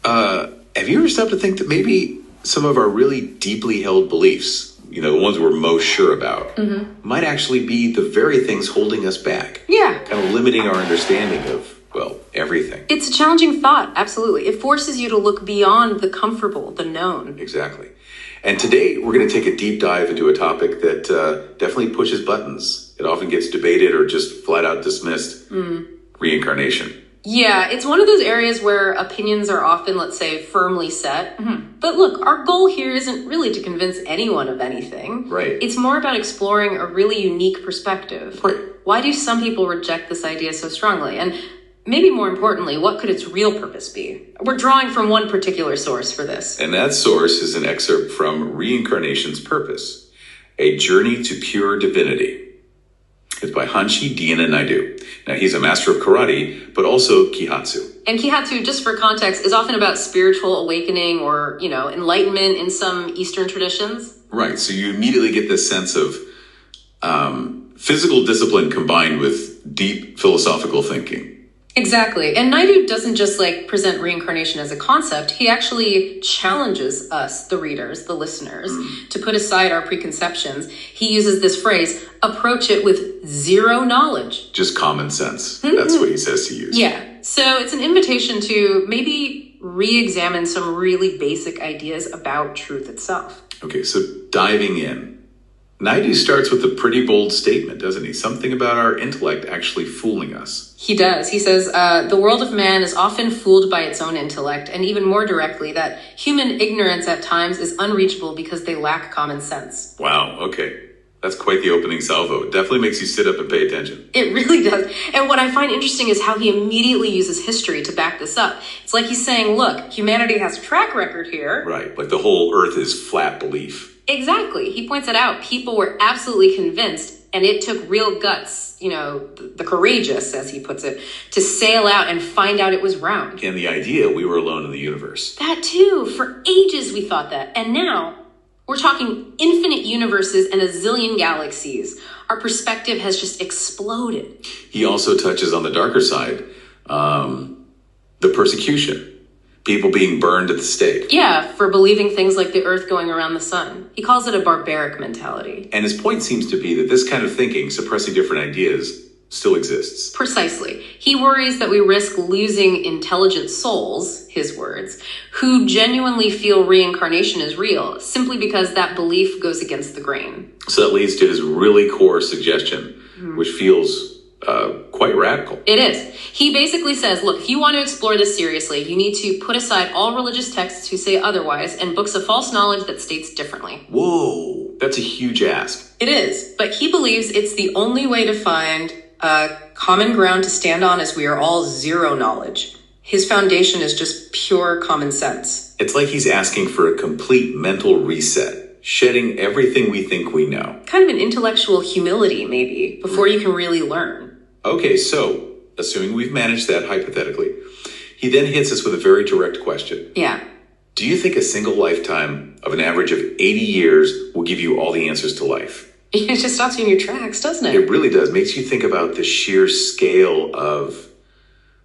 Have you ever stopped to think that maybe some of our really deeply held beliefs, the ones we're most sure about, might actually be the very things holding us back? Yeah. Kind of limiting our understanding of, everything. It's a challenging thought, absolutely. It forces you to look beyond the comfortable, the known. Exactly. And today we're going to take a deep dive into a topic that definitely pushes buttons. It often gets debated or just flat out dismissed. Reincarnation. Yeah, it's one of those areas where opinions are often, let's say, firmly set. But look, our goal here isn't really to convince anyone of anything. Right. It's more about exploring a really unique perspective. Right. Why do some people reject this idea so strongly? And maybe more importantly, what could its real purpose be? We're drawing from one particular source for this. And that source is an excerpt from Reincarnation's Purpose, A Journey to Pure Divinity. It's by Hanshi Deena Naidu. Now, he's a master of karate, but also kihatsu. And kihatsu, just for context, is often about spiritual awakening or, enlightenment in some Eastern traditions. Right. So you immediately get this sense of physical discipline combined with deep philosophical thinking. Exactly. And Naidu doesn't just present reincarnation as a concept. He actually challenges us, the readers, the listeners, to put aside our preconceptions. He uses this phrase, approach it with zero knowledge. Just common sense. That's what he says to use. Yeah. So it's an invitation to maybe re-examine some really basic ideas about truth itself. Okay, so diving in. Naidu starts with a pretty bold statement, doesn't he? Something about our intellect actually fooling us. He does. He says, the world of man is often fooled by its own intellect, and even more directly, that human ignorance at times is unreachable because they lack common sense. Wow, okay. That's quite the opening salvo. It definitely makes you sit up and pay attention. It really does. And what I find interesting is how he immediately uses history to back this up. It's like he's saying, look, humanity has a track record here. Right, like the whole earth is flat belief. Exactly. He points it out. People were absolutely convinced, and it took real guts, the courageous, as he puts it, to sail out and find out it was round. And the idea we were alone in the universe. That too. For ages we thought that. And now we're talking infinite universes and a zillion galaxies. Our perspective has just exploded. He also touches on the darker side, the persecution. People being burned at the stake. Yeah, for believing things like the Earth going around the sun. He calls it a barbaric mentality. And his point seems to be that this kind of thinking, suppressing different ideas, still exists. Precisely. He worries that we risk losing intelligent souls, his words, who genuinely feel reincarnation is real, simply because that belief goes against the grain. So that leads to his really core suggestion, which feels quite radical. It is. He basically says, look, if you want to explore this seriously, you need to put aside all religious texts who say otherwise and books of false knowledge that states differently. Whoa, that's a huge ask. It is, but he believes it's the only way to find common ground to stand on, as we are all zero knowledge. His foundation is just pure common sense. It's like he's asking for a complete mental reset. Shedding everything we think we know. Kind of an intellectual humility, maybe, before you can really learn. Okay, so, assuming we've managed that hypothetically, he then hits us with a very direct question. Yeah. Do you think a single lifetime of an average of 80 years will give you all the answers to life? It just stops you in your tracks, doesn't it? It really does. Makes you think about the sheer scale of,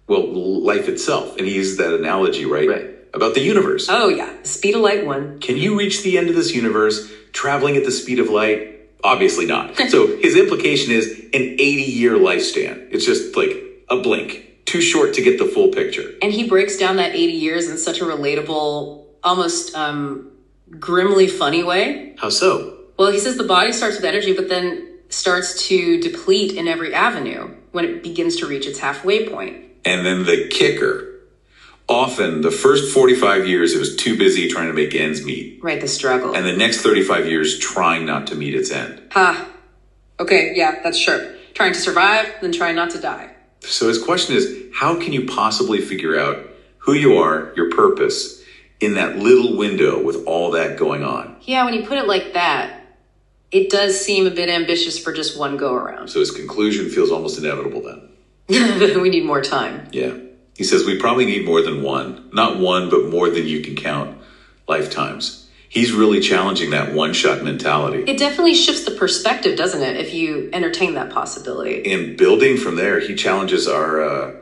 life itself. And he uses that analogy, right? About the universe. Oh, yeah. The speed of light one. Can you reach the end of this universe traveling at the speed of light? Obviously not. So his implication is an 80-year lifespan. It's just like a blink. Too short to get the full picture. And he breaks down that 80 years in such a relatable, almost grimly funny way. How so? Well, he says the body starts with energy, but then starts to deplete in every avenue when it begins to reach its halfway point. And then the kicker. Often, the first 45 years, it was too busy trying to make ends meet. Right, the struggle. And the next 35 years, trying not to meet its end. Okay, yeah, that's sharp. Trying to survive, then trying not to die. So his question is, how can you possibly figure out who you are, your purpose, in that little window with all that going on? Yeah, when you put it like that, it does seem a bit ambitious for just one go-around. So his conclusion feels almost inevitable then. We need more time. Yeah. He says we probably need more than one. Not one, but more than you can count lifetimes. He's really challenging that one-shot mentality. It definitely shifts the perspective, doesn't it, if you entertain that possibility? And building from there, he challenges our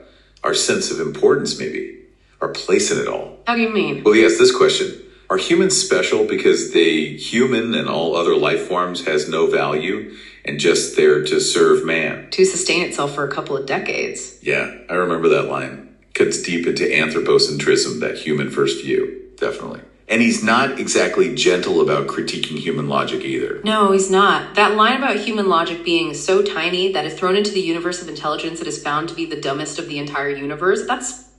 sense of importance, maybe, our place in it all. How do you mean? Well, he asked this question. Are humans special because they, human and all other life forms, has no value and just there to serve man? To sustain itself for a couple of decades. Yeah, I remember that line. Cuts deep into anthropocentrism, that human first view. Definitely. And he's not exactly gentle about critiquing human logic either. No, he's not. That line about human logic being so tiny that if thrown into the universe of intelligence, it is found to be the dumbest of the entire universe, that's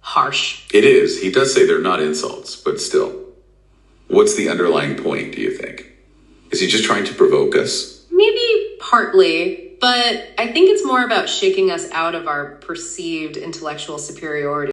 harsh. It is. He does say they're not insults, but still. What's the underlying point, do you think? Is he just trying to provoke us? Maybe partly, but I think it's more about shaking us out of our perceived intellectual superiority.